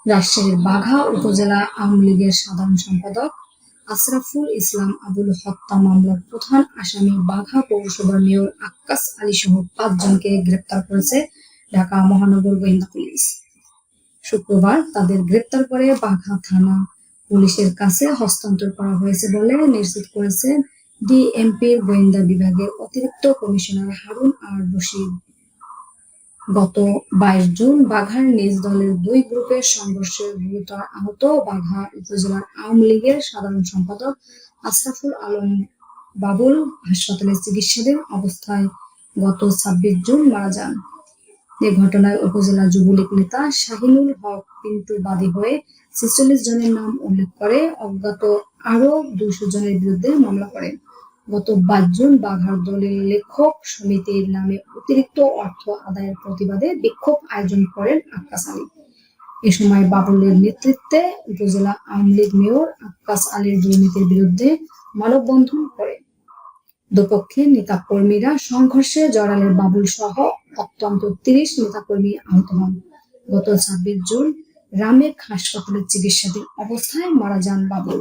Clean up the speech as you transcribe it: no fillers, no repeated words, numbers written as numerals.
রাজশাহীর বাঘা উপজেলা আওয়ামী লীগের সাধারণ সম্পাদক আশরাফুল ইসলাম আবুল হত্যা মামলার প্রধান আসামি বাঘা পৌরসভার মেয়র আক্কাস আলী সহ ৫ জনকে গ্রেপ্তার করেছে ঢাকা মহানগর গোয়েন্দা পুলিশ। শুক্রবার তাদের গ্রেপ্তার করে বাঘা থানা পুলিশের কাছে হস্তান্তর করা হয়েছে বলে নিশ্চিত করেছেন ডিএমপির গোয়েন্দা বিভাগের অতিরিক্ত কমিশনার হারুন আর রশিদ। গত ২২ জুন বাঘার নিজ দলের ২ গ্রুপের সংঘর্ষে গুরুতর আহত বাঘা উপজেলার আওয়ামী লীগের সাধারণ সম্পাদক আশরাফুল আলম বাবুল হাসপাতালে চিকিৎসাধীন অবস্থায় গত ২৬ জুন মারা যান। এ ঘটনায় উপজেলা যুবলীগ নেতা শাহিনুল হক পিন্টু বাদী হয়ে ৪৬ জনের নাম উল্লেখ করে অজ্ঞাত আরও ২০০ জনের বিরুদ্ধে মামলা করেন। গত ২২ জুন বাঘার দলের লেখক সমিতির নামে অতিরিক্ত অর্থ আদায়ের প্রতিবাদে বিক্ষোভ আয়োজন করেন আক্কাস আলী। এ সময় বাবুলের নেতৃত্বে উপজেলা আওয়ামী লীগ মেয়র আক্কাস আলীর দুর্নীতির বিরুদ্ধে মানববন্ধন করে। দুপক্ষের নেতাকর্মীরা সংঘর্ষে জড়ালে বাবুল সহ অন্তত ৩০ নেতাকর্মী আহত হন। গত ২৬ জুন রামেক হাসপাতালে চিকিৎসাধীন অবস্থায় মারা যান বাবুল।